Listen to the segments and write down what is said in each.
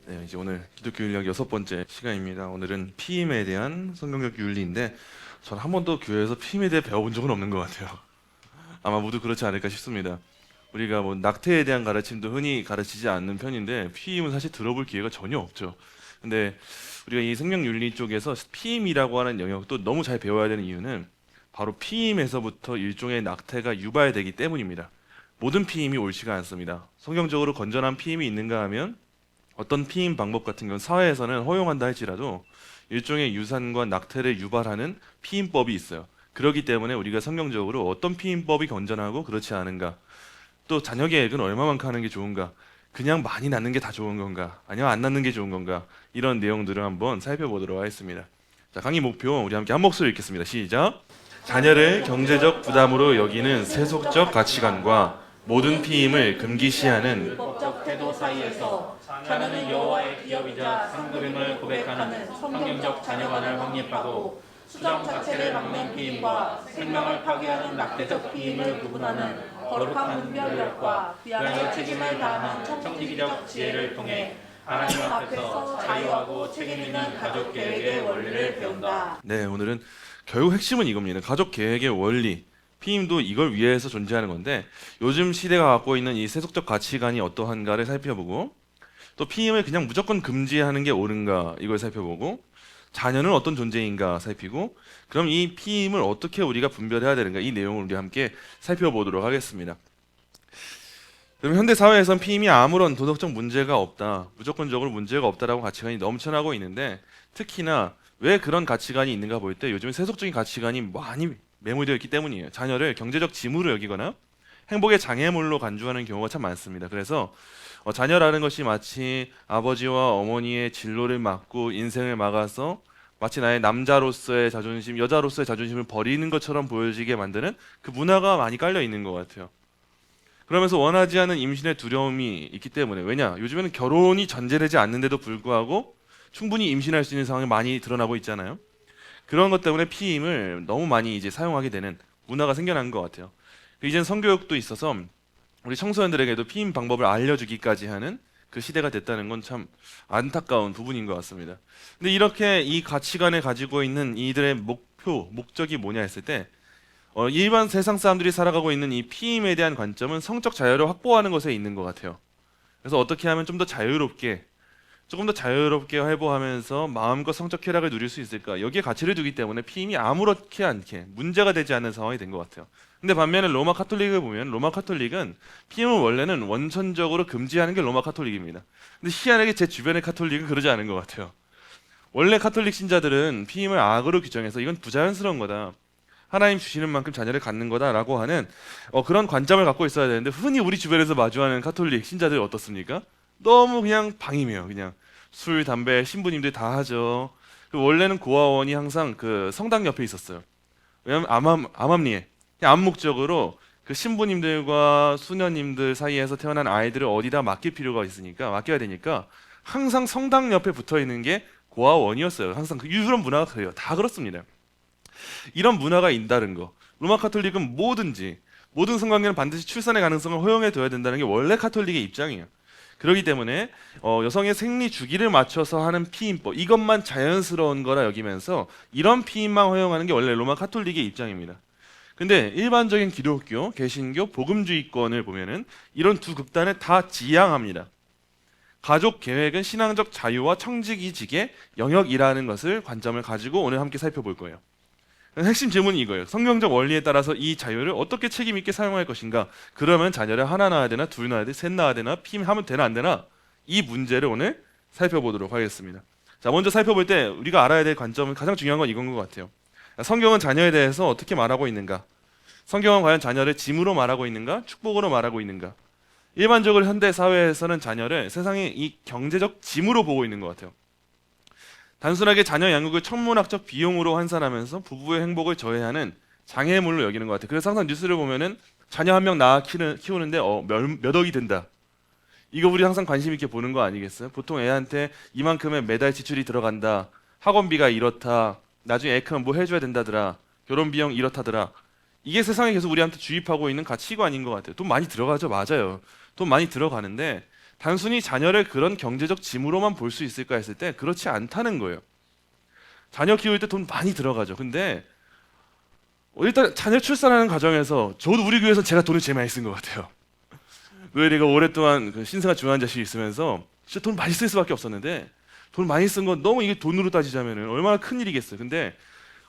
네, 이제 오늘 기독교 윤리학 6번째 시간입니다. 오늘은 피임에 대한 성경적 윤리인데 전 한 번도 교회에서 피임에 대해 배워본 적은 없는 것 같아요. 아마 모두 그렇지 않을까 싶습니다. 우리가 뭐 낙태에 대한 가르침도 흔히 가르치지 않는 편인데 피임은 사실 들어볼 기회가 전혀 없죠. 근데 우리가 이 생명 윤리 쪽에서 피임이라고 하는 영역도 너무 잘 배워야 되는 이유는 바로 피임에서부터 일종의 낙태가 유발되기 때문입니다. 모든 피임이 옳지가 않습니다. 성경적으로 건전한 피임이 있는가 하면 어떤 피임 방법 같은 건 사회에서는 허용한다 할지라도 일종의 유산과 낙태를 유발하는 피임법이 있어요. 그렇기 때문에 우리가 성경적으로 어떤 피임법이 건전하고 그렇지 않은가, 또 자녀 계획은 얼마만큼 하는 게 좋은가, 그냥 많이 낳는 게 다 좋은 건가, 아니면 안 낳는 게 좋은 건가, 이런 내용들을 한번 살펴보도록 하겠습니다. 자, 강의 목표 우리 함께 한 목소리 읽겠습니다. 시작. 자녀를 경제적 부담으로 여기는 세속적 가치관과 모든 피임을 금기시하는 율법적 태도 사이에서 자녀는 여호와의 기업이자 상급임을 고백하는 성경적 자녀관을 확립하고 수정 자체를 막는 피임과 생명을 파괴하는 낙태적 피임을 구분하는 거룩한 분별력과 위하여 책임을 다하는 청지기적 지혜를 통해 하나님 앞에서 자유하고 책임 있는 가족 계획의 원리를 배운다. 네, 오늘은 결국 핵심은 이겁니다. 가족 계획의 원리. 피임도 이걸 위해서 존재하는 건데 요즘 시대가 갖고 있는 이 세속적 가치관이 어떠한가를 살펴보고 또 피임을 그냥 무조건 금지하는 게 옳은가 이걸 살펴보고 자녀는 어떤 존재인가 살피고 그럼 이 피임을 어떻게 우리가 분별해야 되는가 이 내용을 우리 함께 살펴보도록 하겠습니다. 그럼 현대 사회에선 피임이 아무런 도덕적 문제가 없다, 무조건적으로 문제가 없다라고 가치관이 넘쳐나고 있는데 특히나 왜 그런 가치관이 있는가 볼 때 요즘 세속적인 가치관이 많이 매몰되어 있기 때문이에요. 자녀를 경제적 짐으로 여기거나 행복의 장애물로 간주하는 경우가 참 많습니다. 그래서 자녀라는 것이 마치 아버지와 어머니의 진로를 막고 인생을 막아서 마치 나의 남자로서의 자존심, 여자로서의 자존심을 버리는 것처럼 보여지게 만드는 그 문화가 많이 깔려 있는 것 같아요. 그러면서 원하지 않은 임신의 두려움이 있기 때문에 왜냐? 요즘에는 결혼이 전제되지 않는데도 불구하고 충분히 임신할 수 있는 상황이 많이 드러나고 있잖아요. 그런 것 때문에 피임을 너무 많이 이제 사용하게 되는 문화가 생겨난 것 같아요. 이젠 성교육도 있어서 우리 청소년들에게도 피임 방법을 알려주기까지 하는 그 시대가 됐다는 건 참 안타까운 부분인 것 같습니다. 근데 이렇게 이 가치관을 가지고 있는 이들의 목적이 뭐냐 했을 때 일반 세상 사람들이 살아가고 있는 이 피임에 대한 관점은 성적 자유를 확보하는 것에 있는 것 같아요. 그래서 어떻게 하면 좀 더 자유롭게 조금 더 자유롭게 활보하면서 마음껏 성적 쾌락을 누릴 수 있을까? 여기에 가치를 두기 때문에 피임이 아무렇지 않게 문제가 되지 않는 상황이 된 것 같아요. 근데 반면에 로마 카톨릭을 보면 로마 카톨릭은 피임을 원래는 원천적으로 금지하는 게 로마 카톨릭입니다. 근데 희한하게 제 주변의 카톨릭은 그러지 않은 것 같아요. 원래 카톨릭 신자들은 피임을 악으로 규정해서 이건 부자연스러운 거다, 하나님 주시는 만큼 자녀를 갖는 거다라고 하는 그런 관점을 갖고 있어야 되는데 흔히 우리 주변에서 마주하는 카톨릭 신자들이 어떻습니까? 너무 그냥 방임이에요. 그냥 술, 담배, 신부님들 다 하죠. 원래는 고아원이 항상 그 성당 옆에 있었어요. 왜냐하면 암암리에 암묵적으로 그 신부님들과 수녀님들 사이에서 태어난 아이들을 어디다 맡길 필요가 있으니까 맡겨야 되니까 항상 성당 옆에 붙어 있는 게 고아원이었어요. 항상 그 유럽 문화가 그래요. 다 그렇습니다. 이런 문화가 있다는 거. 로마 카톨릭은 뭐든지 모든 성관계는 반드시 출산의 가능성을 허용해 둬야 된다는 게 원래 카톨릭의 입장이에요. 그렇기 때문에 여성의 생리 주기를 맞춰서 하는 피임법 이것만 자연스러운 거라 여기면서 이런 피임만 허용하는 게 원래 로마 카톨릭의 입장입니다. 근데 일반적인 기독교, 개신교, 복음주의권을 보면은 이런 두 극단을 다 지향합니다. 가족 계획은 신앙적 자유와 청지기직의 영역이라는 것을 관점을 가지고 오늘 함께 살펴볼 거예요. 핵심 질문이 이거예요. 성경적 원리에 따라서 이 자유를 어떻게 책임 있게 사용할 것인가? 그러면 자녀를 하나 낳아야 되나, 둘 낳아야 돼, 셋 낳아야 되나, 피임하면 되나 안 되나? 이 문제를 오늘 살펴보도록 하겠습니다. 자, 먼저 살펴볼 때 우리가 알아야 될 관점은 가장 중요한 건 이건 것 같아요. 성경은 자녀에 대해서 어떻게 말하고 있는가? 성경은 과연 자녀를 짐으로 말하고 있는가? 축복으로 말하고 있는가? 일반적으로 현대 사회에서는 자녀를 세상의 이 경제적 짐으로 보고 있는 것 같아요. 단순하게 자녀 양육을 천문학적 비용으로 환산하면서 부부의 행복을 저해하는 장애물로 여기는 것 같아요. 그래서 항상 뉴스를 보면은 자녀 한 명 낳아 키우는데 몇 억이 든다. 이거 우리 항상 관심 있게 보는 거 아니겠어요? 보통 애한테 이만큼의 매달 지출이 들어간다. 학원비가 이렇다. 나중에 애 크면 뭐 해줘야 된다더라. 결혼 비용 이렇다더라. 이게 세상에 계속 우리한테 주입하고 있는 가치관인 것 같아요. 돈 많이 들어가죠, 맞아요. 돈 많이 들어가는데 단순히 자녀를 그런 경제적 짐으로만 볼 수 있을까 했을 때 그렇지 않다는 거예요. 자녀 키울 때 돈 많이 들어가죠. 근데 일단 자녀 출산하는 과정에서 저도 우리 교회에서 제가 돈을 제일 많이 쓴 것 같아요. 왜 오랫동안 그 신생아 중환 자식이 있으면서 진짜 돈 많이 쓸 수밖에 없었는데 돈 많이 쓴 건 너무 이게 돈으로 따지자면 얼마나 큰 일이겠어요. 근데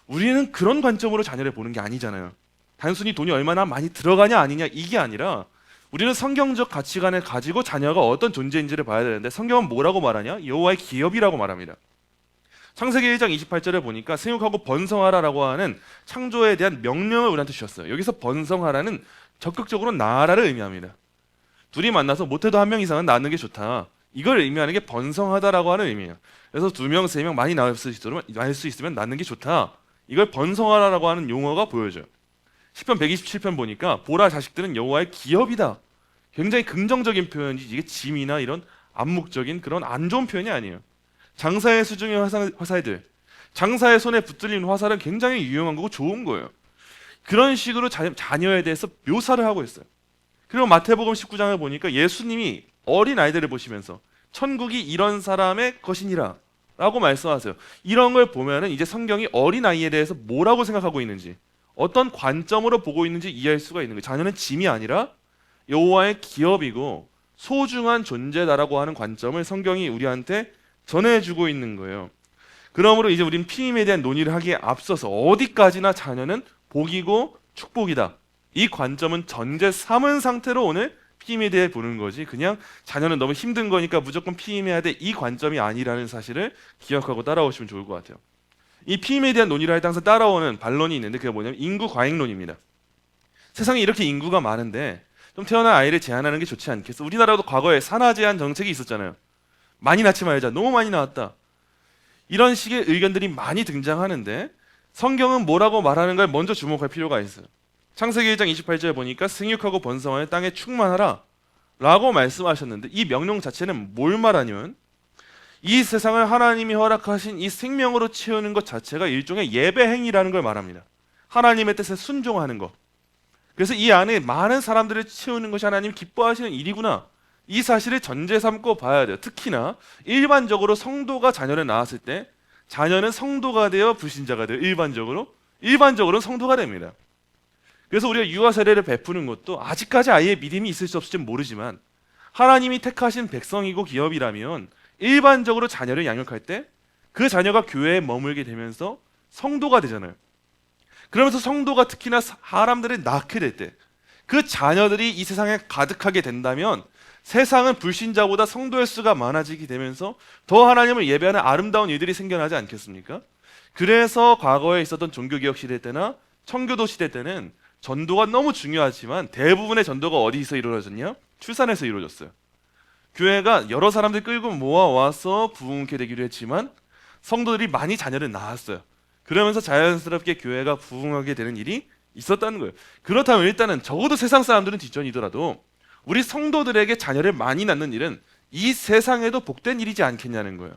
우리는 그런 관점으로 자녀를 보는 게 아니잖아요. 단순히 돈이 얼마나 많이 들어가냐 아니냐 이게 아니라 우리는 성경적 가치관을 가지고 자녀가 어떤 존재인지를 봐야 되는데 성경은 뭐라고 말하냐? 여호와의 기업이라고 말합니다. 창세기 1장 28절에 보니까 생육하고 번성하라라고 하는 창조에 대한 명령을 우리한테 주셨어요. 여기서 번성하라는 적극적으로 나라를 의미합니다. 둘이 만나서 못해도 한 명 이상은 낳는 게 좋다. 이걸 의미하는 게 번성하다라고 하는 의미예요. 그래서 2명, 3명 많이 낳을 수 있으면 낳는 게 좋다. 이걸 번성하라라고 하는 용어가 보여져요. 시편 127편 보니까 보라 자식들은 여호와의 기업이다. 굉장히 긍정적인 표현이지 이게 짐이나 이런 암묵적인 그런 안 좋은 표현이 아니에요. 장사의 수중의 화살들, 장사의 손에 붙들린 화살은 굉장히 유용한 거고 좋은 거예요. 그런 식으로 자녀에 대해서 묘사를 하고 있어요. 그리고 마태복음 19장을 보니까 예수님이 어린 아이들을 보시면서 천국이 이런 사람의 것이니라 라고 말씀하세요. 이런 걸 보면은 이제 성경이 어린 아이에 대해서 뭐라고 생각하고 있는지, 어떤 관점으로 보고 있는지 이해할 수가 있는 거예요. 자녀는 짐이 아니라 여호와의 기업이고 소중한 존재다라고 하는 관점을 성경이 우리한테 전해주고 있는 거예요. 그러므로 이제 우리는 피임에 대한 논의를 하기에 앞서서 어디까지나 자녀는 복이고 축복이다. 이 관점은 전제 삼은 상태로 오늘 피임에 대해 보는 거지 그냥 자녀는 너무 힘든 거니까 무조건 피임해야 돼 이 관점이 아니라는 사실을 기억하고 따라오시면 좋을 것 같아요. 이 피임에 대한 논의를 할 때 항상 따라오는 반론이 있는데 그게 뭐냐면 인구 과잉론입니다. 세상에 이렇게 인구가 많은데 좀 태어난 아이를 제한하는 게 좋지 않겠어? 우리나라도 과거에 산하 제한 정책이 있었잖아요. 많이 낳지 말자. 너무 많이 낳았다. 이런 식의 의견들이 많이 등장하는데 성경은 뭐라고 말하는 걸 먼저 주목할 필요가 있어요. 창세기 1장 28절에 보니까 생육하고 번성하여 땅에 충만하라 라고 말씀하셨는데 이 명령 자체는 뭘 말하냐면 이 세상을 하나님이 허락하신 이 생명으로 채우는 것 자체가 일종의 예배 행위라는 걸 말합니다. 하나님의 뜻에 순종하는 것. 그래서 이 안에 많은 사람들을 채우는 것이 하나님 기뻐하시는 일이구나. 이 사실을 전제 삼고 봐야 돼요. 특히나 일반적으로 성도가 자녀를 낳았을 때 자녀는 성도가 되어 불신자가 돼요. 일반적으로는 성도가 됩니다. 그래서 우리가 유아 세례를 베푸는 것도 아직까지 아이의 믿음이 있을지 없을지 모르지만 하나님이 택하신 백성이고 기업이라면 일반적으로 자녀를 양육할 때 그 자녀가 교회에 머물게 되면서 성도가 되잖아요. 그러면서 성도가 특히나 사람들을 낳게 될 때 그 자녀들이 이 세상에 가득하게 된다면 세상은 불신자보다 성도의 수가 많아지게 되면서 더 하나님을 예배하는 아름다운 일들이 생겨나지 않겠습니까? 그래서 과거에 있었던 종교개혁 시대 때나 청교도 시대 때는 전도가 너무 중요하지만 대부분의 전도가 어디서 이루어졌냐? 출산에서 이루어졌어요. 교회가 여러 사람들 끌고 모아와서 부흥케 되기로 했지만 성도들이 많이 자녀를 낳았어요. 그러면서 자연스럽게 교회가 부흥하게 되는 일이 있었다는 거예요. 그렇다면 일단은 적어도 세상 사람들은 뒷전이더라도 우리 성도들에게 자녀를 많이 낳는 일은 이 세상에도 복된 일이지 않겠냐는 거예요.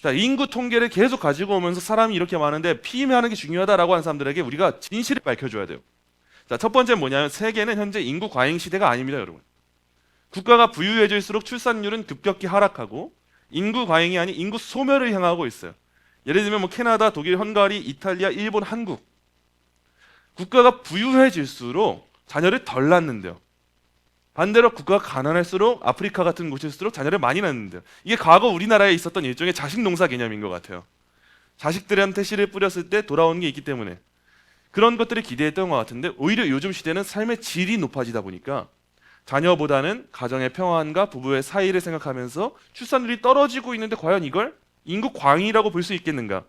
자, 인구 통계를 계속 가지고 오면서 사람이 이렇게 많은데 피임하는 게 중요하다라고 하는 사람들에게 우리가 진실을 밝혀줘야 돼요. 자, 첫 번째는 뭐냐면 세계는 현재 인구 과잉 시대가 아닙니다, 여러분. 국가가 부유해질수록 출산율은 급격히 하락하고 인구 과잉이 아닌 인구 소멸을 향하고 있어요. 예를 들면 캐나다, 독일, 헝가리, 이탈리아, 일본, 한국. 국가가 부유해질수록 자녀를 덜 낳는데요. 반대로 국가가 가난할수록 아프리카 같은 곳일수록 자녀를 많이 낳는데요. 이게 과거 우리나라에 있었던 일종의 자식 농사 개념인 것 같아요. 자식들한테 씨를 뿌렸을 때 돌아오는 게 있기 때문에 그런 것들을 기대했던 것 같은데 오히려 요즘 시대는 삶의 질이 높아지다 보니까 자녀보다는 가정의 평안과 부부의 사이를 생각하면서 출산율이 떨어지고 있는데 과연 이걸 인구 광이라고 볼 수 있겠는가?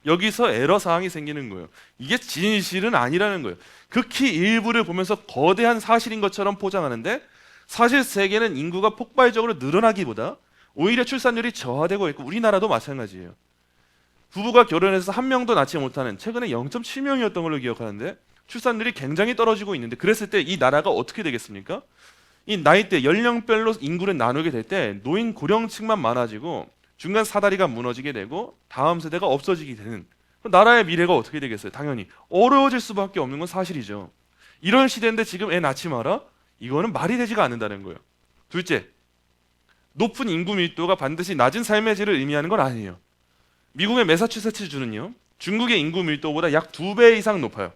여기서 에러 사항이 생기는 거예요. 이게 진실은 아니라는 거예요. 극히 일부를 보면서 거대한 사실인 것처럼 포장하는데 사실 세계는 인구가 폭발적으로 늘어나기보다 오히려 출산율이 저하되고 있고 우리나라도 마찬가지예요. 부부가 결혼해서 한 명도 낳지 못하는 최근에 0.7명이었던 걸로 기억하는데 출산율이 굉장히 떨어지고 있는데 그랬을 때 이 나라가 어떻게 되겠습니까? 이 나이대 연령별로 인구를 나누게 될 때 노인 고령층만 많아지고 중간 사다리가 무너지게 되고 다음 세대가 없어지게 되는 나라의 미래가 어떻게 되겠어요? 당연히 어려워질 수밖에 없는 건 사실이죠. 이런 시대인데 지금 애 낳지 마라? 이거는 말이 되지가 않는다는 거예요. 둘째, 높은 인구 밀도가 반드시 낮은 삶의 질을 의미하는 건 아니에요. 미국의 매사추세츠주는요, 중국의 인구 밀도보다 약 2배 이상 높아요.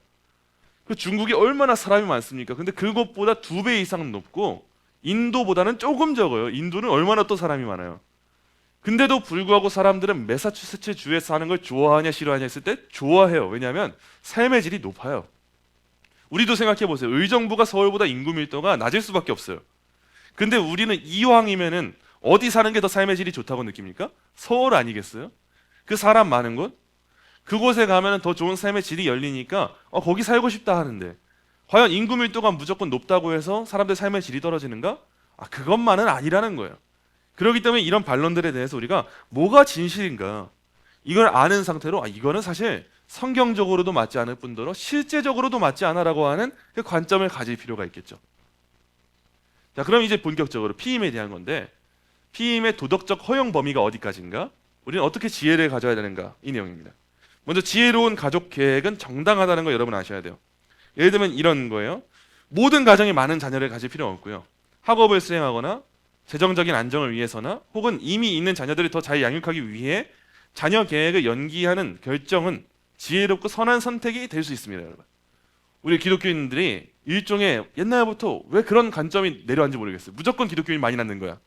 그 중국이 얼마나 사람이 많습니까? 근데 그것보다 2배 이상 높고 인도보다는 조금 적어요. 인도는 얼마나 또 사람이 많아요. 근데도 불구하고 사람들은 매사추세츠 주에 사는 걸 좋아하냐 싫어하냐 했을 때 좋아해요. 왜냐하면 삶의 질이 높아요. 우리도 생각해 보세요. 의정부가 서울보다 인구 밀도가 낮을 수밖에 없어요. 근데 우리는 이왕이면은 어디 사는 게 더 삶의 질이 좋다고 느낍니까? 서울 아니겠어요? 그 사람 많은 곳? 그곳에 가면 더 좋은 삶의 질이 열리니까 거기 살고 싶다 하는데, 과연 인구 밀도가 무조건 높다고 해서 사람들 삶의 질이 떨어지는가? 그것만은 아니라는 거예요. 그렇기 때문에 이런 반론들에 대해서 우리가 뭐가 진실인가, 이걸 아는 상태로 이거는 사실 성경적으로도 맞지 않을 뿐더러 실제적으로도 맞지 않아라고 하는 그 관점을 가질 필요가 있겠죠. 자, 그럼 이제 본격적으로 피임에 대한 건데, 피임의 도덕적 허용 범위가 어디까지인가? 우리는 어떻게 지혜를 가져야 되는가? 이 내용입니다. 먼저 지혜로운 가족 계획은 정당하다는 거 여러분 아셔야 돼요. 예를 들면 이런 거예요. 모든 가정이 많은 자녀를 가질 필요는 없고요. 학업을 수행하거나 재정적인 안정을 위해서나 혹은 이미 있는 자녀들을 더 잘 양육하기 위해 자녀 계획을 연기하는 결정은 지혜롭고 선한 선택이 될 수 있습니다, 여러분. 우리 기독교인들이 일종의 옛날부터 왜 그런 관점이 내려왔는지 모르겠어요. 무조건 기독교인이 많이 낳는 거야.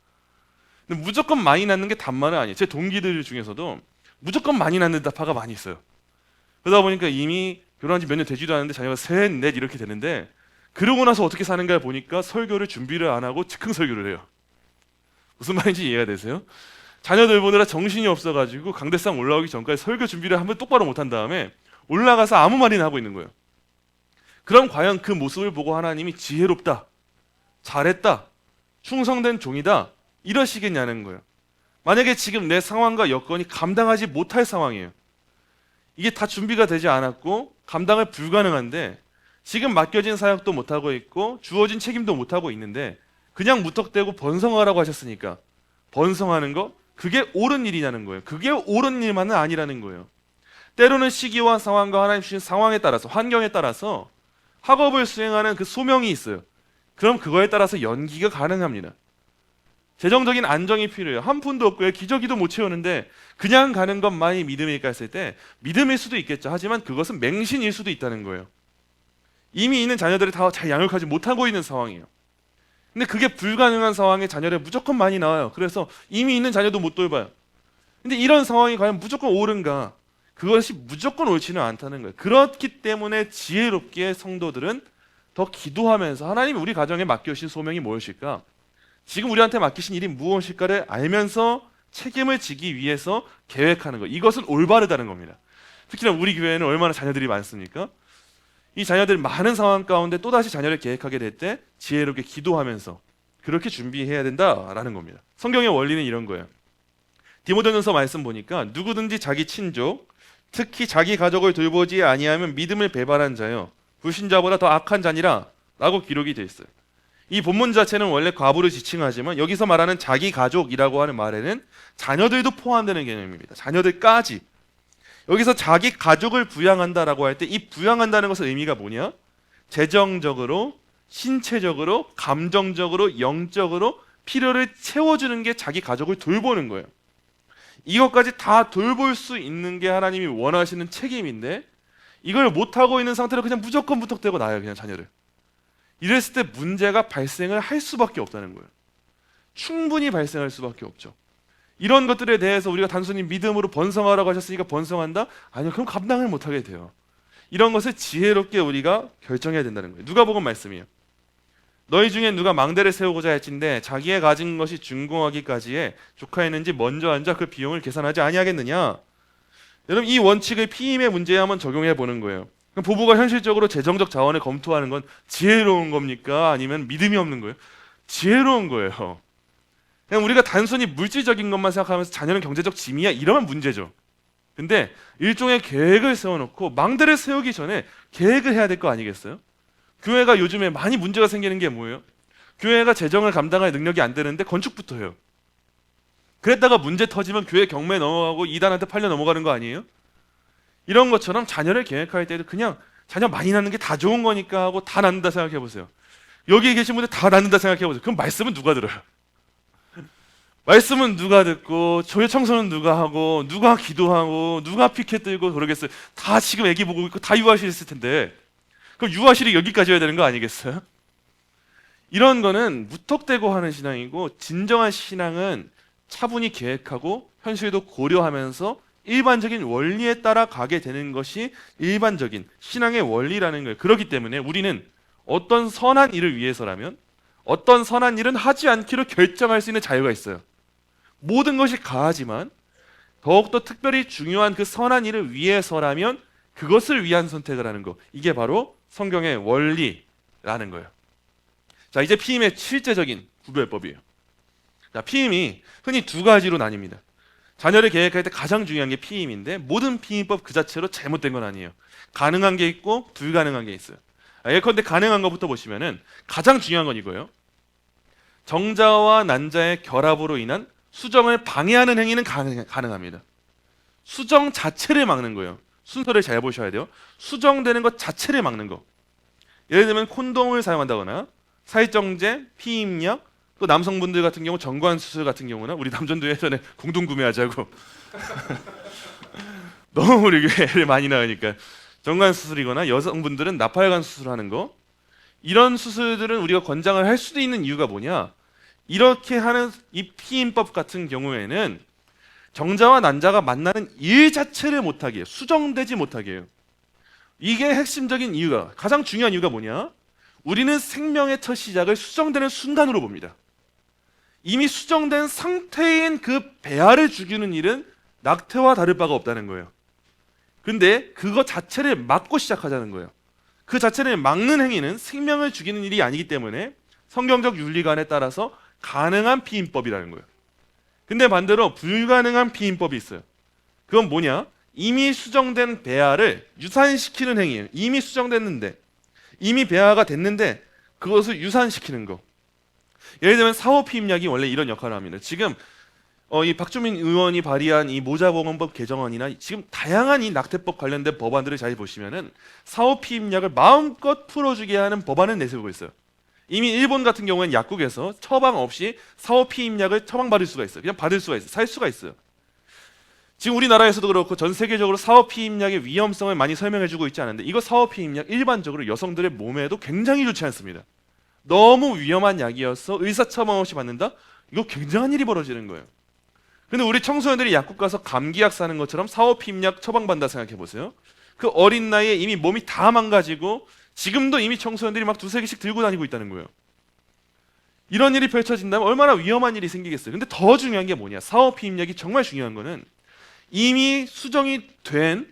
근데 무조건 많이 낳는 게 단말은 아니에요. 제 동기들 중에서도 무조건 많이 낳는 파가 많이 있어요. 그러다 보니까 이미 결혼한 지 몇 년 되지도 않았는데 자녀가 셋, 넷 이렇게 되는데, 그러고 나서 어떻게 사는가 보니까 설교를 준비를 안 하고 즉흥 설교를 해요. 무슨 말인지 이해가 되세요? 자녀들 보느라 정신이 없어가지고 강대상 올라오기 전까지 설교 준비를 한번 똑바로 못한 다음에 올라가서 아무 말이나 하고 있는 거예요. 그럼 과연 그 모습을 보고 하나님이 지혜롭다, 잘했다, 충성된 종이다 이러시겠냐는 거예요. 만약에 지금 내 상황과 여건이 감당하지 못할 상황이에요. 이게 다 준비가 되지 않았고 감당을 불가능한데 지금 맡겨진 사역도 못하고 있고 주어진 책임도 못하고 있는데 그냥 무턱대고 번성하라고 하셨으니까 번성하는 거, 그게 옳은 일이냐는 거예요. 그게 옳은 일만은 아니라는 거예요. 때로는 시기와 상황과 하나님 주신 상황에 따라서, 환경에 따라서 학업을 수행하는 그 소명이 있어요. 그럼 그거에 따라서 연기가 가능합니다. 재정적인 안정이 필요해요. 한 푼도 없고요. 기저귀도 못 채우는데 그냥 가는 것만이 믿음일까 했을 때 믿음일 수도 있겠죠. 하지만 그것은 맹신일 수도 있다는 거예요. 이미 있는 자녀들을 다 잘 양육하지 못하고 있는 상황이에요. 근데 그게 불가능한 상황에 자녀를 무조건 많이 낳아요. 그래서 이미 있는 자녀도 못 돌봐요. 근데 이런 상황이 과연 무조건 옳은가? 그것이 무조건 옳지는 않다는 거예요. 그렇기 때문에 지혜롭게 성도들은 더 기도하면서 하나님이 우리 가정에 맡겨주신 소명이 무엇일까? 지금 우리한테 맡기신 일이 무엇일까를 알면서 책임을 지기 위해서 계획하는 것, 이것은 올바르다는 겁니다. 특히나 우리 교회는 얼마나 자녀들이 많습니까? 이 자녀들 많은 상황 가운데 또다시 자녀를 계획하게 될 때 지혜롭게 기도하면서 그렇게 준비해야 된다라는 겁니다. 성경의 원리는 이런 거예요. 디모데전서 말씀 보니까 누구든지 자기 친족, 특히 자기 가족을 돌보지 아니하면 믿음을 배반한 자요 불신자보다 더 악한 자니라 라고 기록이 되어 있어요. 이 본문 자체는 원래 과부를 지칭하지만 여기서 말하는 자기 가족이라고 하는 말에는 자녀들도 포함되는 개념입니다. 자녀들까지. 여기서 자기 가족을 부양한다라고 할 때 이 부양한다는 것의 의미가 뭐냐? 재정적으로, 신체적으로, 감정적으로, 영적으로 필요를 채워주는 게 자기 가족을 돌보는 거예요. 이것까지 다 돌볼 수 있는 게 하나님이 원하시는 책임인데 이걸 못하고 있는 상태로 그냥 무조건 무턱대고 낳아요, 그냥 자녀를. 이랬을 때 문제가 발생을 할 수밖에 없다는 거예요. 충분히 발생할 수밖에 없죠. 이런 것들에 대해서 우리가 단순히 믿음으로 번성하라고 하셨으니까 번성한다? 아니요, 그럼 감당을 못하게 돼요. 이런 것을 지혜롭게 우리가 결정해야 된다는 거예요. 누가복음 말씀이에요. 너희 중에 누가 망대를 세우고자 할진대 자기의 가진 것이 준공하기까지에 족하였는지 먼저 앉아 그 비용을 계산하지 아니하겠느냐. 여러분, 이 원칙을 피임의 문제에 한번 적용해 보는 거예요. 그럼 부부가 현실적으로 재정적 자원을 검토하는 건 지혜로운 겁니까? 아니면 믿음이 없는 거예요? 지혜로운 거예요. 그냥 우리가 단순히 물질적인 것만 생각하면서 자녀는 경제적 짐이야 이러면 문제죠. 근데 일종의 계획을 세워놓고 망대를 세우기 전에 계획을 해야 될 거 아니겠어요? 교회가 요즘에 많이 문제가 생기는 게 뭐예요? 교회가 재정을 감당할 능력이 안 되는데 건축부터 해요. 그랬다가 문제 터지면 교회 경매 넘어가고 이단한테 팔려 넘어가는 거 아니에요? 이런 것처럼 자녀를 계획할 때도 그냥 자녀 많이 낳는 게 다 좋은 거니까 하고 다 낳는다 생각해 보세요. 여기 계신 분들 다 낳는다 생각해 보세요. 그럼 말씀은 누가 들어요? 말씀은 누가 듣고 교회 청소는 누가 하고 누가 기도하고 누가 피켓 들고 그러겠어요. 다 지금 애기 보고 있고 다 유아실 있을 텐데 그럼 유아실이 여기까지 해야 되는 거 아니겠어요? 이런 거는 무턱대고 하는 신앙이고, 진정한 신앙은 차분히 계획하고 현실도 고려하면서 일반적인 원리에 따라 가게 되는 것이 일반적인 신앙의 원리라는 거예요. 그렇기 때문에 우리는 어떤 선한 일을 위해서라면 어떤 선한 일은 하지 않기로 결정할 수 있는 자유가 있어요. 모든 것이 가하지만 더욱더 특별히 중요한 그 선한 일을 위해서라면 그것을 위한 선택을 하는 거, 이게 바로 성경의 원리라는 거예요. 자, 이제 피임의 실제적인 구별법이에요. 자, 피임이 흔히 두 가지로 나뉩니다. 자녀를 계획할 때 가장 중요한 게 피임인데, 모든 피임법 그 자체로 잘못된 건 아니에요. 가능한 게 있고 불가능한 게 있어요. 예컨대 가능한 것부터 보시면은 가장 중요한 건 이거예요. 정자와 난자의 결합으로 인한 수정을 방해하는 행위는 가능합니다. 수정 자체를 막는 거예요. 순서를 잘 보셔야 돼요. 수정되는 것 자체를 막는 거. 예를 들면 콘돔을 사용한다거나 살정제, 피임약, 또 남성분들 같은 경우 정관 수술 같은 경우는 우리 남전도 예전에 공동 구매하자고 너무 우리 애를 많이 낳으니까 정관 수술이거나 여성분들은 나팔관 수술하는 거, 이런 수술들은 우리가 권장을 할 수도 있는 이유가 뭐냐? 이렇게 하는 이 피임법 같은 경우에는 정자와 난자가 만나는 일 자체를 못하게 해요. 수정되지 못하게 해요. 이게 핵심적인 이유가, 가장 중요한 이유가 뭐냐? 우리는 생명의 첫 시작을 수정되는 순간으로 봅니다. 이미 수정된 상태인 그 배아를 죽이는 일은 낙태와 다를 바가 없다는 거예요. 근데 그거 자체를 막고 시작하자는 거예요. 그 자체를 막는 행위는 생명을 죽이는 일이 아니기 때문에 성경적 윤리관에 따라서 가능한 피임법이라는 거예요. 근데 반대로 불가능한 피임법이 있어요. 그건 뭐냐? 이미 수정된 배아를 유산시키는 행위예요. 이미 수정됐는데, 이미 배아가 됐는데 그것을 유산시키는 거. 예를 들면 사후피임약이 원래 이런 역할을 합니다. 지금 이 박주민 의원이 발의한 이 모자보건법 개정안이나 지금 다양한 이 낙태법 관련된 법안들을 잘 보시면은 사후피임약을 마음껏 풀어주게 하는 법안을 내세우고 있어요. 이미 일본 같은 경우에는 약국에서 처방 없이 사후피임약을 처방받을 수가 있어요. 그냥 받을 수가 있어요. 살 수가 있어요. 지금 우리나라에서도 그렇고 전 세계적으로 사후피임약의 위험성을 많이 설명해주고 있지 않은데, 이거 사후피임약 일반적으로 여성들의 몸에도 굉장히 좋지 않습니다. 너무 위험한 약이어서 의사 처방 없이 받는다? 이거 굉장한 일이 벌어지는 거예요. 근데 우리 청소년들이 약국 가서 감기약 사는 것처럼 사후피임약 처방받는다 생각해 보세요. 그 어린 나이에 이미 몸이 다 망가지고 지금도 이미 청소년들이 막 두세 개씩 들고 다니고 있다는 거예요. 이런 일이 펼쳐진다면 얼마나 위험한 일이 생기겠어요. 근데 더 중요한 게 뭐냐? 사후피임약이 정말 중요한 거는 이미 수정이 된,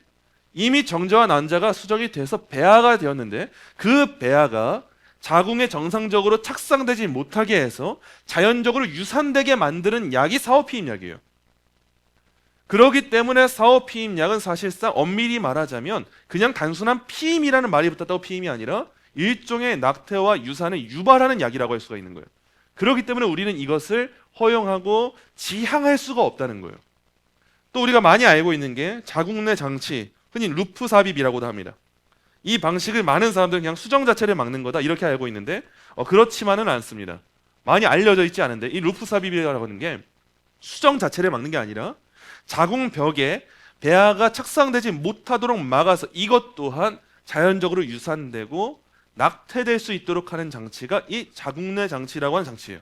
이미 정자와 난자가 수정이 돼서 배아가 되었는데 그 배아가 자궁에 정상적으로 착상되지 못하게 해서 자연적으로 유산되게 만드는 약이 사후피임약이에요. 그렇기 때문에 사후피임약은 사실상 엄밀히 말하자면 그냥 단순한 피임이라는 말이 붙었다고 피임이 아니라 일종의 낙태와 유산을 유발하는 약이라고 할 수가 있는 거예요. 그렇기 때문에 우리는 이것을 허용하고 지향할 수가 없다는 거예요. 또 우리가 많이 알고 있는 게 자궁 내 장치, 흔히 루프 삽입이라고도 합니다. 이 방식을 많은 사람들은 그냥 수정 자체를 막는 거다 이렇게 알고 있는데 그렇지만은 않습니다. 많이 알려져 있지 않은데 이 루프 삽입이라고 하는 게 수정 자체를 막는 게 아니라 자궁벽에 배아가 착상되지 못하도록 막아서 이것 또한 자연적으로 유산되고 낙태될 수 있도록 하는 장치가 이 자궁내 장치라고 하는 장치예요.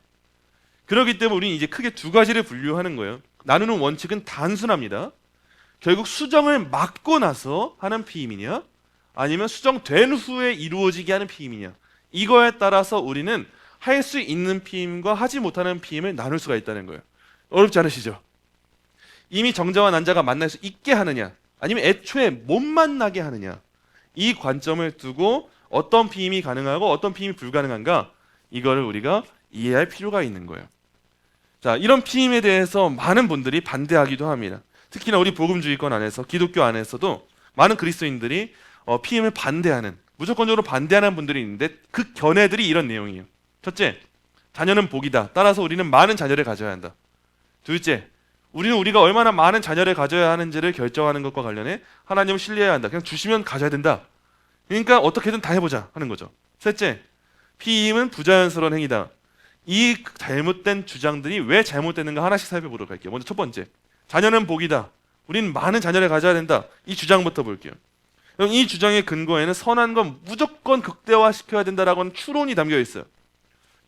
그렇기 때문에 우리는 이제 크게 두 가지를 분류하는 거예요. 나누는 원칙은 단순합니다. 결국 수정을 막고 나서 하는 피임이냐, 아니면 수정된 후에 이루어지게 하는 피임이냐, 이거에 따라서 우리는 할 수 있는 피임과 하지 못하는 피임을 나눌 수가 있다는 거예요. 어렵지 않으시죠? 이미 정자와 난자가 만날 수 있게 하느냐, 아니면 애초에 못 만나게 하느냐, 이 관점을 두고 어떤 피임이 가능하고 어떤 피임이 불가능한가, 이거를 우리가 이해할 필요가 있는 거예요. 자, 이런 피임에 대해서 많은 분들이 반대하기도 합니다. 특히나 우리 복음주의권 안에서, 기독교 안에서도 많은 그리스도인들이 피임을 반대하는, 무조건적으로 반대하는 분들이 있는데 그 견해들이 이런 내용이에요. 첫째, 자녀는 복이다. 따라서 우리는 많은 자녀를 가져야 한다. 둘째, 우리는 우리가 얼마나 많은 자녀를 가져야 하는지를 결정하는 것과 관련해 하나님을 신뢰해야 한다. 그냥 주시면 가져야 된다. 그러니까 어떻게든 다 해보자 하는 거죠. 셋째, 피임은 부자연스러운 행위다. 이 잘못된 주장들이 왜 잘못됐는가 하나씩 살펴보도록 할게요. 먼저 첫 번째, 자녀는 복이다. 우리는 많은 자녀를 가져야 된다. 이 주장부터 볼게요. 그럼 이 주장의 근거에는 선한 건 무조건 극대화시켜야 된다라고는 추론이 담겨 있어요.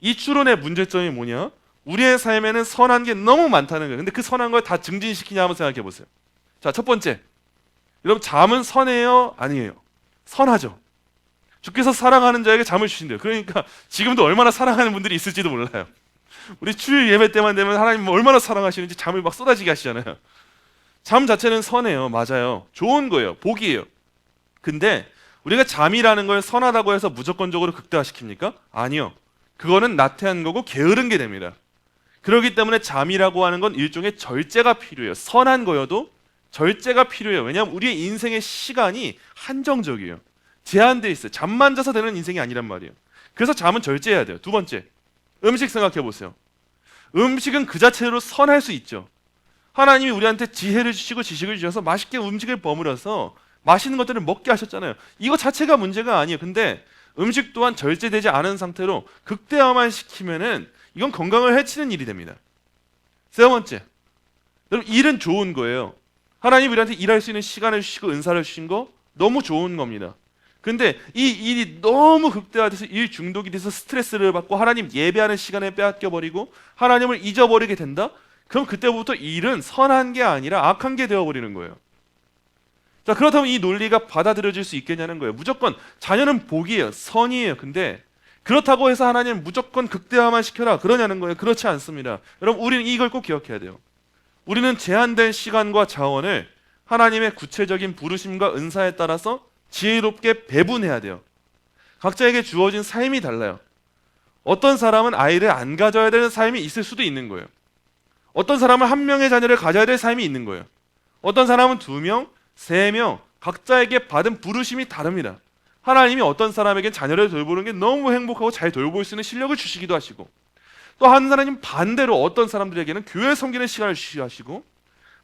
이 추론의 문제점이 뭐냐? 우리의 삶에는 선한 게 너무 많다는 거예요. 근데 그 선한 걸 다 증진시키냐 한번 생각해 보세요. 자, 첫 번째, 여러분 잠은 선해요? 아니에요? 선하죠. 주께서 사랑하는 자에게 잠을 주신대요. 그러니까 지금도 얼마나 사랑하는 분들이 있을지도 몰라요. 우리 주일 예배 때만 되면 하나님 얼마나 사랑하시는지 잠을 막 쏟아지게 하시잖아요. 잠 자체는 선해요. 맞아요. 좋은 거예요. 복이에요. 근데 우리가 잠이라는 걸 선하다고 해서 무조건적으로 극대화시킵니까? 아니요. 그거는 나태한 거고 게으른 게 됩니다. 그렇기 때문에 잠이라고 하는 건 일종의 절제가 필요해요. 선한 거여도 절제가 필요해요. 왜냐하면 우리의 인생의 시간이 한정적이에요. 제한되어 있어요. 잠만 자서 되는 인생이 아니란 말이에요. 그래서 잠은 절제해야 돼요. 두 번째, 음식 생각해 보세요. 음식은 그 자체로 선할 수 있죠. 하나님이 우리한테 지혜를 주시고 지식을 주셔서 맛있게 음식을 버무려서 맛있는 것들을 먹게 하셨잖아요. 이거 자체가 문제가 아니에요. 근데 음식 또한 절제되지 않은 상태로 극대화만 시키면은 이건 건강을 해치는 일이 됩니다. 세 번째, 여러분 일은 좋은 거예요. 하나님 우리한테 일할 수 있는 시간을 주시고 은사를 주신 거 너무 좋은 겁니다. 근데 이 일이 너무 극대화돼서 일 중독이 돼서 스트레스를 받고 하나님 예배하는 시간에 빼앗겨버리고 하나님을 잊어버리게 된다? 그럼 그때부터 일은 선한 게 아니라 악한 게 되어버리는 거예요. 자, 그렇다면 이 논리가 받아들여질 수 있겠냐는 거예요. 무조건 자녀는 복이에요. 선이에요. 근데 그렇다고 해서 하나님 무조건 극대화만 시켜라 그러냐는 거예요. 그렇지 않습니다. 여러분 우리는 이걸 꼭 기억해야 돼요. 우리는 제한된 시간과 자원을 하나님의 구체적인 부르심과 은사에 따라서 지혜롭게 배분해야 돼요. 각자에게 주어진 삶이 달라요. 어떤 사람은 아이를 안 가져야 되는 삶이 있을 수도 있는 거예요. 어떤 사람은 한 명의 자녀를 가져야 될 삶이 있는 거예요. 어떤 사람은 2명, 3명, 각자에게 받은 부르심이 다릅니다. 하나님이 어떤 사람에겐 자녀를 돌보는 게 너무 행복하고 잘 돌볼 수 있는 실력을 주시기도 하시고, 또 한 사람은 반대로 어떤 사람들에게는 교회 섬기는 시간을 주시기도 하시고,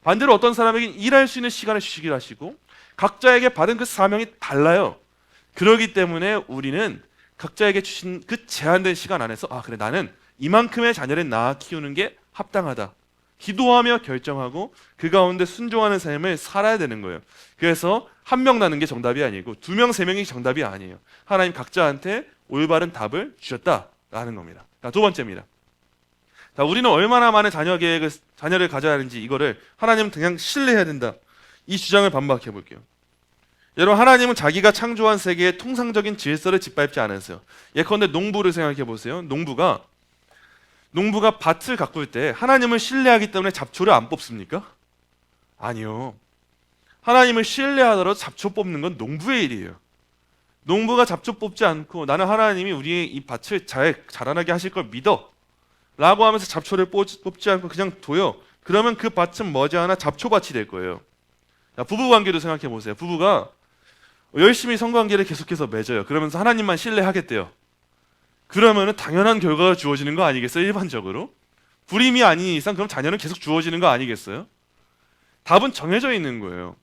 반대로 어떤 사람에게는 일할 수 있는 시간을 주시기도 하시고, 각자에게 받은 그 사명이 달라요. 그렇기 때문에 우리는 각자에게 주신 그 제한된 시간 안에서 그래 나는 이만큼의 자녀를 낳아 키우는 게 합당하다. 기도하며 결정하고 그 가운데 순종하는 삶을 살아야 되는 거예요. 그래서 한 명 낳는 게 정답이 아니고 2명, 3명이 정답이 아니에요. 하나님 각자한테 올바른 답을 주셨다라는 겁니다. 자, 두 번째입니다. 자, 우리는 얼마나 많은 자녀를 가져야 하는지 이거를 하나님은 그냥 신뢰해야 된다. 이 주장을 반박해 볼게요. 여러분 하나님은 자기가 창조한 세계의 통상적인 질서를 짓밟지 않으세요. 예컨대 농부를 생각해 보세요. 농부가 밭을 가꿀 때 하나님을 신뢰하기 때문에 잡초를 안 뽑습니까? 아니요. 하나님을 신뢰하더라도 잡초 뽑는 건 농부의 일이에요. 농부가 잡초 뽑지 않고 나는 하나님이 우리의 이 밭을 잘 자라나게 하실 걸 믿어 라고 하면서 잡초를 뽑지 않고 그냥 둬요. 그러면 그 밭은 머지않아 잡초밭이 될 거예요. 자, 부부관계도 생각해 보세요. 부부가 열심히 성관계를 계속해서 맺어요. 그러면서 하나님만 신뢰하겠대요. 그러면은 당연한 결과가 주어지는 거 아니겠어요? 일반적으로 불임이 아닌 이상 그럼 자녀는 계속 주어지는 거 아니겠어요? 답은 정해져 있는 거예요.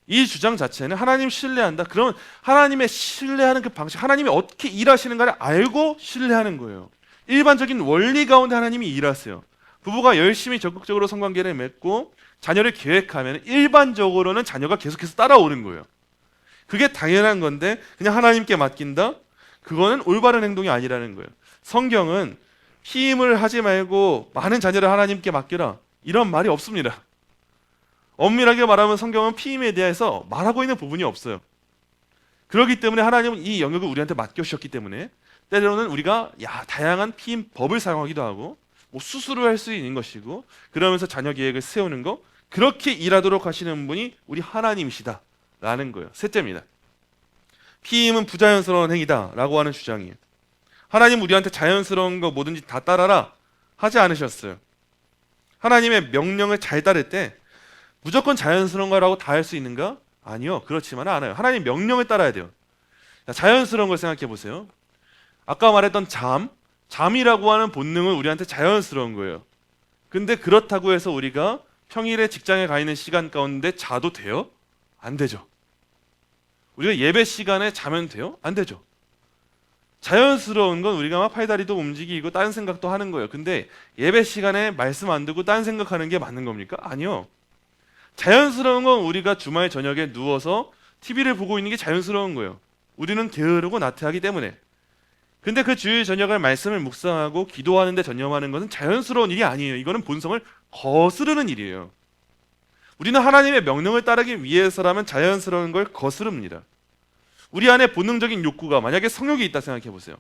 이 주장 자체는 하나님 신뢰한다. 그러면 하나님의 신뢰하는 그 방식, 하나님이 어떻게 일하시는가를 알고 신뢰하는 거예요. 일반적인 원리 가운데 하나님이 일하세요. 부부가 열심히 적극적으로 성관계를 맺고 자녀를 계획하면 일반적으로는 자녀가 계속해서 따라오는 거예요. 그게 당연한 건데 그냥 하나님께 맡긴다? 그거는 올바른 행동이 아니라는 거예요. 성경은 피임을 하지 말고 많은 자녀를 하나님께 맡겨라 이런 말이 없습니다. 엄밀하게 말하면 성경은 피임에 대해서 말하고 있는 부분이 없어요. 그렇기 때문에 하나님은 이 영역을 우리한테 맡겨주셨기 때문에 때로는 우리가 다양한 피임 법을 사용하기도 하고 수술을 할 수 있는 것이고 그러면서 자녀 계획을 세우는 거 그렇게 일하도록 하시는 분이 우리 하나님이시다라는 거예요. 셋째입니다. 피임은 부자연스러운 행위다 라고 하는 주장이에요. 하나님 우리한테 자연스러운 거 뭐든지 다 따라라 하지 않으셨어요. 하나님의 명령을 잘 따를 때 무조건 자연스러운 거라고 다 할 수 있는가? 아니요. 그렇지만은 않아요. 하나님 명령을 따라야 돼요. 자연스러운 걸 생각해 보세요. 아까 말했던 잠이라고 하는 본능은 우리한테 자연스러운 거예요. 근데 그렇다고 해서 우리가 평일에 직장에 가 있는 시간 가운데 자도 돼요? 안 되죠. 우리가 예배 시간에 자면 돼요? 안 되죠. 자연스러운 건 우리가 막 팔다리도 움직이고 딴 생각도 하는 거예요. 근데 예배 시간에 말씀 안 듣고 딴 생각하는 게 맞는 겁니까? 아니요. 자연스러운 건 우리가 주말 저녁에 누워서 TV를 보고 있는 게 자연스러운 거예요. 우리는 게으르고 나태하기 때문에. 근데 그 주일 저녁을 말씀을 묵상하고 기도하는 데 전념하는 것은 자연스러운 일이 아니에요. 이거는 본성을 거스르는 일이에요. 우리는 하나님의 명령을 따르기 위해서라면 자연스러운 걸 거스릅니다. 우리 안에 본능적인 욕구가 만약에 성욕이 있다 생각해 보세요.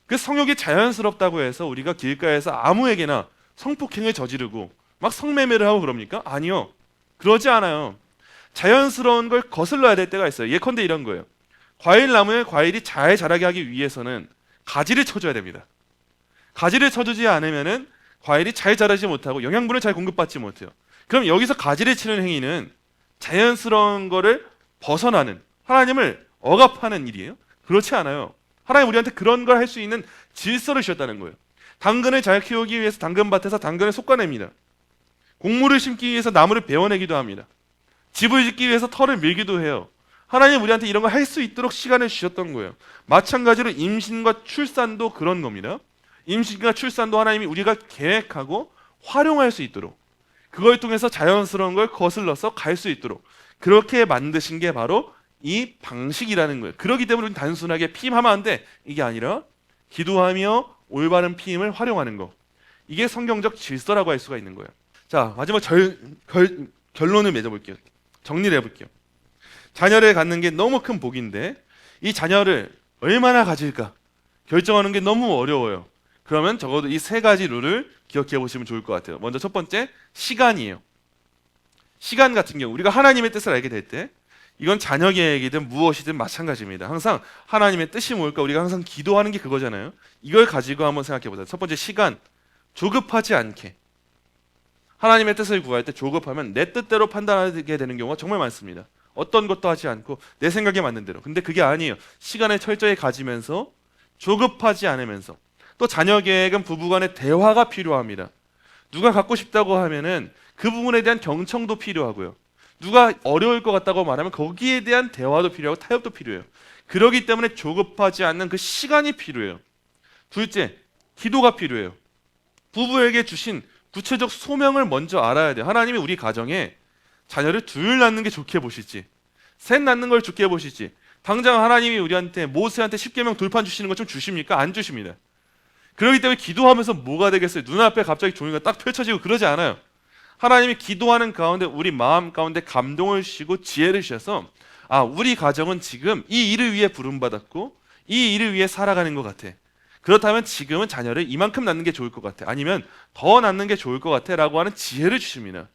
그 성욕이 자연스럽다고 해서 우리가 길가에서 아무에게나 성폭행을 저지르고 막 성매매를 하고 그럽니까? 아니요. 그러지 않아요. 자연스러운 걸 거슬러야 될 때가 있어요. 예컨대 이런 거예요. 과일나무에 과일이 잘 자라게 하기 위해서는 가지를 쳐줘야 됩니다. 가지를 쳐주지 않으면은 과일이 잘 자라지 못하고 영양분을 잘 공급받지 못해요. 그럼 여기서 가지를 치는 행위는 자연스러운 거를 벗어나는, 하나님을 억압하는 일이에요? 그렇지 않아요. 하나님 우리한테 그런 걸 할 수 있는 질서를 주셨다는 거예요. 당근을 잘 키우기 위해서 당근밭에서 당근을 솎아냅니다. 곡물을 심기 위해서 나무를 베어내기도 합니다. 집을 짓기 위해서 털을 밀기도 해요. 하나님 우리한테 이런 걸 할 수 있도록 시간을 주셨던 거예요. 마찬가지로 임신과 출산도 그런 겁니다. 임신과 출산도 하나님이 우리가 계획하고 활용할 수 있도록, 그걸 통해서 자연스러운 걸 거슬러서 갈 수 있도록 그렇게 만드신 게 바로 이 방식이라는 거예요. 그렇기 때문에 우리는 단순하게 피임하면 안 돼. 이게 아니라 기도하며 올바른 피임을 활용하는 거. 이게 성경적 질서라고 할 수가 있는 거예요. 자, 마지막 결론을 맺어볼게요. 정리를 해볼게요. 자녀를 갖는 게 너무 큰 복인데 이 자녀를 얼마나 가질까 결정하는 게 너무 어려워요. 그러면 적어도 이 세 가지 룰을 기억해 보시면 좋을 것 같아요. 먼저 첫 번째, 시간이에요. 시간 같은 경우 우리가 하나님의 뜻을 알게 될 때 이건 자녀 계획이든 무엇이든 마찬가지입니다. 항상 하나님의 뜻이 뭘까 우리가 항상 기도하는 게 그거잖아요. 이걸 가지고 한번 생각해 보자. 첫 번째, 시간. 조급하지 않게. 하나님의 뜻을 구할 때 조급하면 내 뜻대로 판단하게 되는 경우가 정말 많습니다. 어떤 것도 하지 않고 내 생각에 맞는 대로. 근데 그게 아니에요. 시간을 철저히 가지면서 조급하지 않으면서, 또 자녀 계획은 부부간의 대화가 필요합니다. 누가 갖고 싶다고 하면은 그 부분에 대한 경청도 필요하고요. 누가 어려울 것 같다고 말하면 거기에 대한 대화도 필요하고 타협도 필요해요. 그렇기 때문에 조급하지 않는 그 시간이 필요해요. 둘째, 기도가 필요해요. 부부에게 주신 구체적 소명을 먼저 알아야 돼요. 하나님이 우리 가정에 자녀를 둘 낳는 게 좋게 보실지, 셋 낳는 걸 좋게 보실지, 당장 하나님이 우리한테 모세한테 10계명 돌판 주시는 것 좀 주십니까? 안 주십니다. 그렇기 때문에 기도하면서 뭐가 되겠어요? 눈앞에 갑자기 종이가 딱 펼쳐지고 그러지 않아요. 하나님이 기도하는 가운데 우리 마음 가운데 감동을 주시고 지혜를 주셔서 우리 가정은 지금 이 일을 위해 부름받았고 이 일을 위해 살아가는 것 같아. 그렇다면 지금은 자녀를 이만큼 낳는 게 좋을 것 같아. 아니면 더 낳는 게 좋을 것 같아 라고 하는 지혜를 주십니다.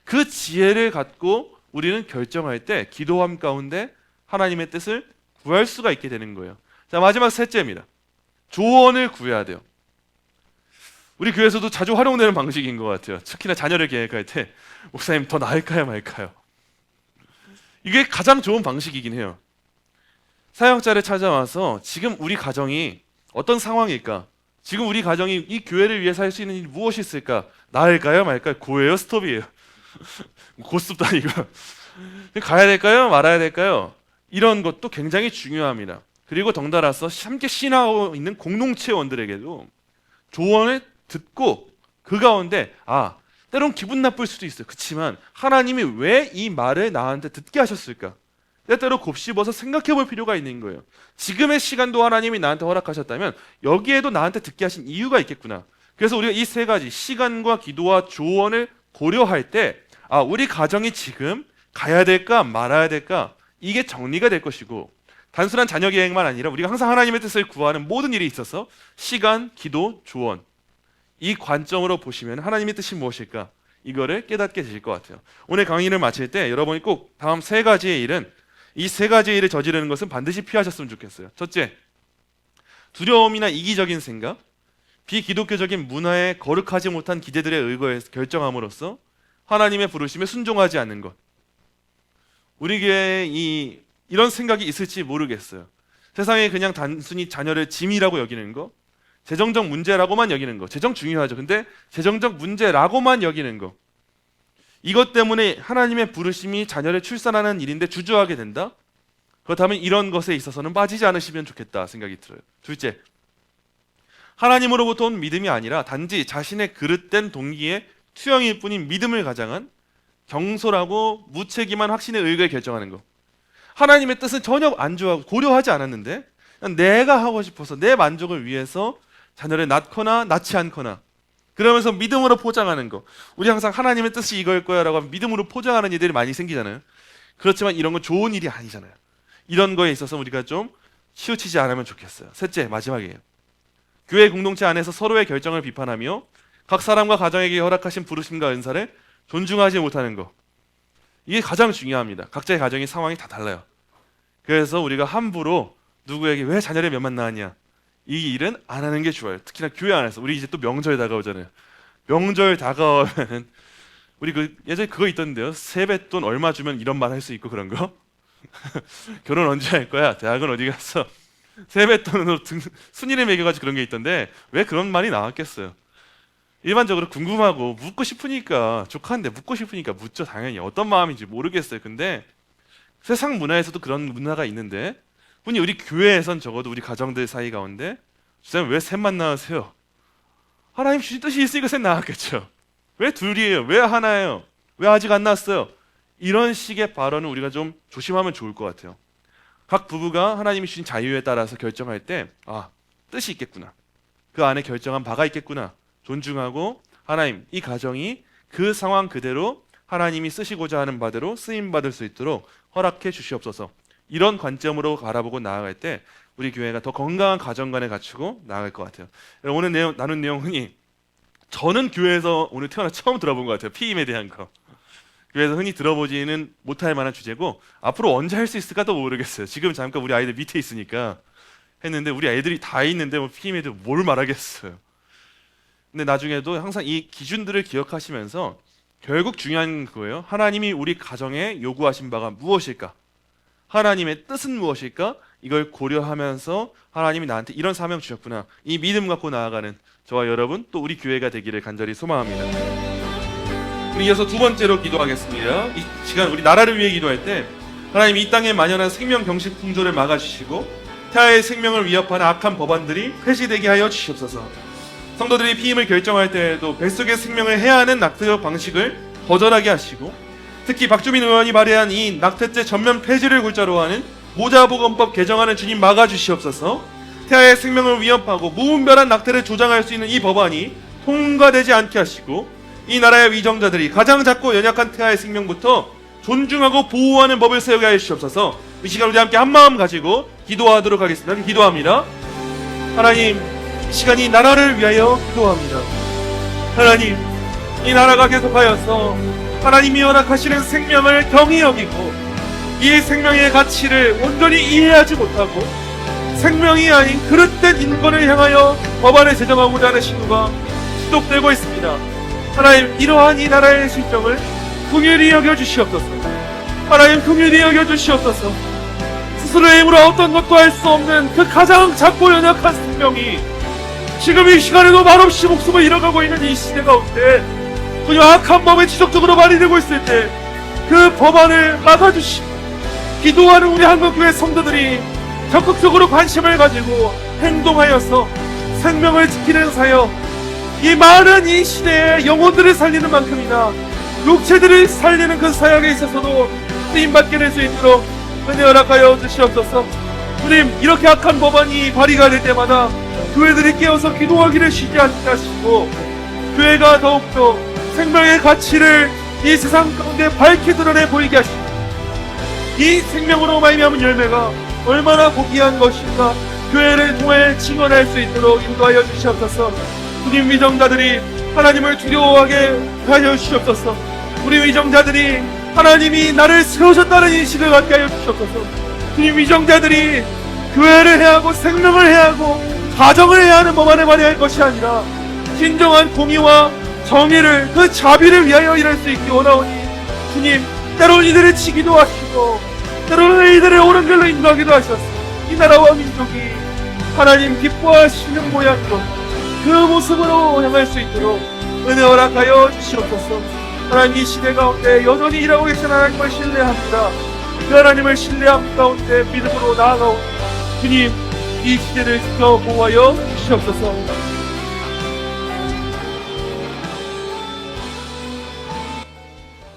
그 지혜를 갖고 우리는 결정할 때 기도함 가운데 하나님의 뜻을 구할 수가 있게 되는 거예요. 자, 마지막 셋째입니다. 조언을 구해야 돼요. 우리 교회에서도 자주 활용되는 방식인 것 같아요. 특히나 자녀를 계획할 때 목사님 더 나을까요 말까요? 이게 가장 좋은 방식이긴 해요. 사역자를 찾아와서 지금 우리 가정이 어떤 상황일까? 지금 우리 가정이 이 교회를 위해서 할 수 있는 일이 무엇이 있을까? 나을까요 말까요? 고예요 스톱이에요? 고스톱도 아니고 가야 될까요? 말아야 될까요? 이런 것도 굉장히 중요합니다. 그리고 덩달아서 함께 신하고 있는 공동체원들에게도 조언을 듣고 그 가운데 때론 기분 나쁠 수도 있어요. 그렇지만 하나님이 왜 이 말을 나한테 듣게 하셨을까? 때때로 곱씹어서 생각해 볼 필요가 있는 거예요. 지금의 시간도 하나님이 나한테 허락하셨다면 여기에도 나한테 듣게 하신 이유가 있겠구나. 그래서 우리가 이 세 가지 시간과 기도와 조언을 고려할 때 우리 가정이 지금 가야 될까 말아야 될까 이게 정리가 될 것이고, 단순한 자녀 계획만 아니라 우리가 항상 하나님의 뜻을 구하는 모든 일에 있어서 시간, 기도, 조언, 이 관점으로 보시면 하나님의 뜻이 무엇일까 이거를 깨닫게 되실 것 같아요. 오늘 강의를 마칠 때 여러분이 꼭 다음 세 가지의 일은, 이 세 가지의 일을 저지르는 것은 반드시 피하셨으면 좋겠어요. 첫째, 두려움이나 이기적인 생각, 비기독교적인 문화에 거룩하지 못한 기대들에 의거해 결정함으로써 하나님의 부르심에 순종하지 않는 것. 우리 교회에 이런 생각이 있을지 모르겠어요. 세상에 그냥 단순히 자녀를 짐이라고 여기는 거, 재정적 문제라고만 여기는 거, 재정 중요하죠. 근데 재정적 문제라고만 여기는 거, 이것 때문에 하나님의 부르심이 자녀를 출산하는 일인데 주저하게 된다? 그렇다면 이런 것에 있어서는 빠지지 않으시면 좋겠다 생각이 들어요. 둘째, 하나님으로부터 온 믿음이 아니라 단지 자신의 그릇된 동기의 투영일 뿐인 믿음을 가장한 경솔하고 무책임한 확신의 의거에 결정하는 것. 하나님의 뜻은 전혀 안주하고 고려하지 않았는데 그냥 내가 하고 싶어서 내 만족을 위해서 자녀를 낳거나 낳지 않거나 그러면서 믿음으로 포장하는 거. 우리 항상 하나님의 뜻이 이거일 거야 라고 하면 믿음으로 포장하는 일들이 많이 생기잖아요. 그렇지만 이런 건 좋은 일이 아니잖아요. 이런 거에 있어서 우리가 좀 치우치지 않으면 좋겠어요. 셋째, 마지막이에요. 교회 공동체 안에서 서로의 결정을 비판하며 각 사람과 가정에게 허락하신 부르심과 은사를 존중하지 못하는 거. 이게 가장 중요합니다. 각자의 가정의 상황이 다 달라요. 그래서 우리가 함부로 누구에게 왜 자녀를 몇만 낳았냐, 이 일은 안 하는 게 좋아요. 특히나 교회 안에서. 우리 이제 또 명절 다가오잖아요. 명절 다가오면 우리 예전에 그거 있던데요. 세뱃돈 얼마 주면 이런 말 할 수 있고 그런 거. 결혼 언제 할 거야? 대학은 어디 갔어? 세뱃돈으로 순위를 매겨가지고 그런 게 있던데 왜 그런 말이 나왔겠어요? 일반적으로 궁금하고 묻고 싶으니까, 조카인데 묻고 싶으니까 묻죠. 당연히 어떤 마음인지 모르겠어요. 근데 세상 문화에서도 그런 문화가 있는데 흔히 우리 교회에선 적어도 우리 가정들 사이 가운데 주님 왜 셋만 낳으세요? 하나님 주신 뜻이 있으니까 셋 낳았겠죠. 왜 둘이에요? 왜 하나예요? 왜 아직 안 낳았어요? 이런 식의 발언은 우리가 좀 조심하면 좋을 것 같아요. 각 부부가 하나님이 주신 자유에 따라서 결정할 때 뜻이 있겠구나, 그 안에 결정한 바가 있겠구나 존중하고, 하나님 이 가정이 그 상황 그대로 하나님이 쓰시고자 하는 바대로 쓰임받을 수 있도록 허락해 주시옵소서, 이런 관점으로 바라보고 나아갈 때 우리 교회가 더 건강한 가정관을 갖추고 나아갈 것 같아요. 오늘 나눈 내용 흔히 저는 교회에서 오늘 태어나 처음 들어본 것 같아요. 피임에 대한 거. 교회에서 흔히 들어보지는 못할 만한 주제고 앞으로 언제 할 수 있을까도 모르겠어요. 지금 잠깐 우리 아이들 밑에 있으니까 했는데 우리 애들이 다 있는데 뭐 피임에 대해 뭘 말하겠어요. 근데 나중에도 항상 이 기준들을 기억하시면서 결국 중요한 거예요. 하나님이 우리 가정에 요구하신 바가 무엇일까? 하나님의 뜻은 무엇일까? 이걸 고려하면서 하나님이 나한테 이런 사명 주셨구나, 이 믿음 갖고 나아가는 저와 여러분 또 우리 교회가 되기를 간절히 소망합니다. 우리 이어서 두 번째로 기도하겠습니다. 이 시간 우리 나라를 위해 기도할 때 하나님 이 땅에 만연한 생명 경식 풍조를 막아주시고 태아의 생명을 위협하는 악한 법안들이 폐지되게 하여 주시옵소서. 성도들이 피임을 결정할 때에도 뱃속의 생명을 해하는 낙태적 방식을 거절하게 하시고, 특히 박주민 의원이 발의한 이 낙태죄 전면 폐지를 골자로 하는 모자보건법 개정안을 주님 막아주시옵소서. 태아의 생명을 위협하고 무분별한 낙태를 조장할 수 있는 이 법안이 통과되지 않게 하시고, 이 나라의 위정자들이 가장 작고 연약한 태아의 생명부터 존중하고 보호하는 법을 세우게 하여 주시옵소서. 이 시간 우리 함께 한마음 가지고 기도하도록 하겠습니다. 기도합니다. 하나님, 이 시간 이 나라를 위하여 기도합니다. 하나님, 이 나라가 계속하여서 하나님이 허락하시는 생명을 경히 여기고 이 생명의 가치를 온전히 이해하지 못하고 생명이 아닌 그릇된 인권을 향하여 법안을 제정하고자 하는 시도가 지속되고 있습니다. 하나님, 이러한 이 나라의 실정을 긍휼히 여겨주시옵소서. 하나님, 긍휼히 여겨주시옵소서. 스스로의 힘으로 어떤 것도 할 수 없는 그 가장 작고 연약한 생명이 지금 이 시간에도 말없이 목숨을 잃어가고 있는 이 시대 가운데 그냥 악한 법에 지속적으로 발휘되고 있을 때 그 법안을 막아주시고, 기도하는 우리 한국교회 성도들이 적극적으로 관심을 가지고 행동하여서 생명을 지키는 사역, 이 많은 이 시대의 영혼들을 살리는 만큼이나 육체들을 살리는 그 사역에 있어서도 쓰임받게 될 수 있도록 은혜 허락하여 주시옵소서. 주님, 이렇게 악한 법안이 발의가 될 때마다 교회들이 깨어서 기도하기를 쉬지 않게 하시고, 교회가 더욱더 생명의 가치를 이 세상 가운데 밝히 드러내 보이게 하시고, 이 생명으로 말미암은 열매가 얼마나 고귀한 것인가 교회를 통해 증언할 수 있도록 인도하여 주시옵소서. 주님, 위정자들이 하나님을 두려워하게 하여 주시옵소서. 우리 위정자들이 하나님이 나를 세우셨다는 인식을 갖게 하여 주시옵소서. 주님, 위정자들이 교회를 해하고 생명을 해하고 가정을 해야 하는 법안을 발의할 것이 아니라 진정한 공의와 정의를, 그 자비를 위하여 일할 수 있기 원하오니, 주님, 때로는 이들을 치기도 하시고 때로는 이들을 옳은 길로 인도하기도 하셨어. 이 나라와 민족이 하나님 기뻐하시는 모양으로 그 모습으로 향할 수 있도록 은혜 허락하여 주시옵소서. 하나님, 이 시대 가운데 여전히 일하고 계신 하나님을 신뢰합니다. 그 하나님을 신뢰함 가운데 믿음으로 나아가오. 주님, 이 시대를 지켜 보호하여 주시옵소서.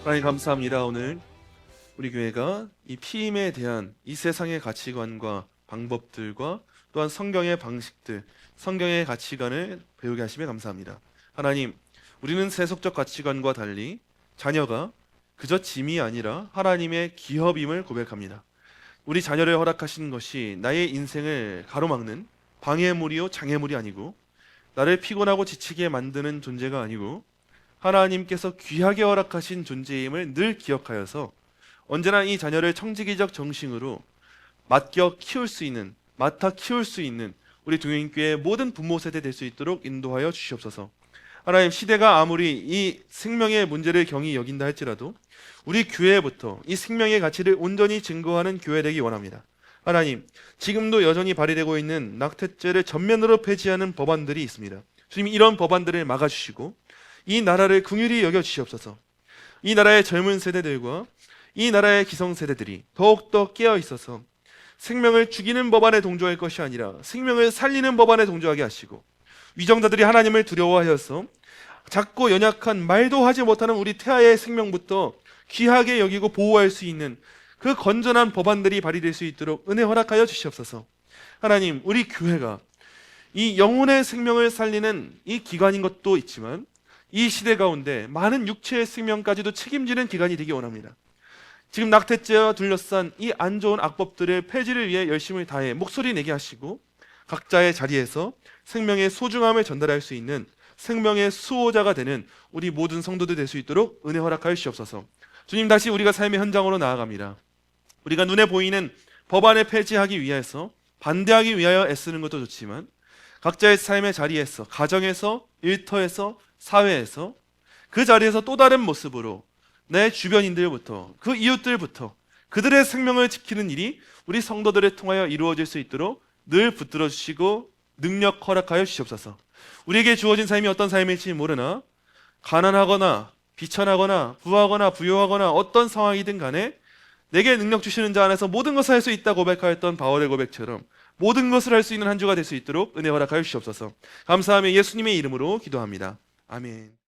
하나님 감사합니다. 오늘 우리 교회가 이 피임에 대한 이 세상의 가치관과 방법들과 또한 성경의 방식들, 성경의 가치관을 배우게 하시며 감사합니다. 하나님, 우리는 세속적 가치관과 달리 자녀가 그저 짐이 아니라 하나님의 기업임을 고백합니다. 우리 자녀를 허락하신 것이 나의 인생을 가로막는 방해물이요 장애물이 아니고 나를 피곤하고 지치게 만드는 존재가 아니고 하나님께서 귀하게 허락하신 존재임을 늘 기억하여서 언제나 이 자녀를 청지기적 정신으로 맡겨 키울 수 있는, 맡아 키울 수 있는 우리 동행교회의 모든 부모 세대 될 수 있도록 인도하여 주시옵소서. 하나님, 시대가 아무리 이 생명의 문제를 경히 여긴다 할지라도 우리 교회부터 이 생명의 가치를 온전히 증거하는 교회 되기 원합니다. 하나님, 지금도 여전히 발휘되고 있는 낙태죄를 전면으로 폐지하는 법안들이 있습니다. 주님, 이런 법안들을 막아주시고 이 나라를 긍휼히 여겨주시옵소서. 이 나라의 젊은 세대들과 이 나라의 기성세대들이 더욱더 깨어있어서 생명을 죽이는 법안에 동조할 것이 아니라 생명을 살리는 법안에 동조하게 하시고, 위정자들이 하나님을 두려워하여서 작고 연약한 말도 하지 못하는 우리 태아의 생명부터 귀하게 여기고 보호할 수 있는 그 건전한 법안들이 발휘될 수 있도록 은혜 허락하여 주시옵소서. 하나님, 우리 교회가 이 영혼의 생명을 살리는 이 기관인 것도 있지만 이 시대 가운데 많은 육체의 생명까지도 책임지는 기관이 되기 원합니다. 지금 낙태죄와 둘러싼 이 안 좋은 악법들의 폐지를 위해 열심을 다해 목소리 내게 하시고 각자의 자리에서 생명의 소중함을 전달할 수 있는 생명의 수호자가 되는 우리 모든 성도들 될 수 있도록 은혜 허락하여 주시옵소서. 주님, 다시 우리가 삶의 현장으로 나아갑니다. 우리가 눈에 보이는 법안을 폐지하기 위해서, 반대하기 위하여 애쓰는 것도 좋지만 각자의 삶의 자리에서, 가정에서, 일터에서, 사회에서, 그 자리에서 또 다른 모습으로 내 주변인들부터, 그 이웃들부터 그들의 생명을 지키는 일이 우리 성도들을 통하여 이루어질 수 있도록 늘 붙들어 주시고 능력 허락하여 주시옵소서. 우리에게 주어진 삶이 어떤 삶일지 모르나 가난하거나 비천하거나 부하거나 부요하거나 어떤 상황이든 간에 내게 능력 주시는 자 안에서 모든 것을 할 수 있다 고백하였던 바울의 고백처럼 모든 것을 할 수 있는 한 주가 될 수 있도록 은혜 허락하여 주시옵소서. 감사하며 예수님의 이름으로 기도합니다. 아멘.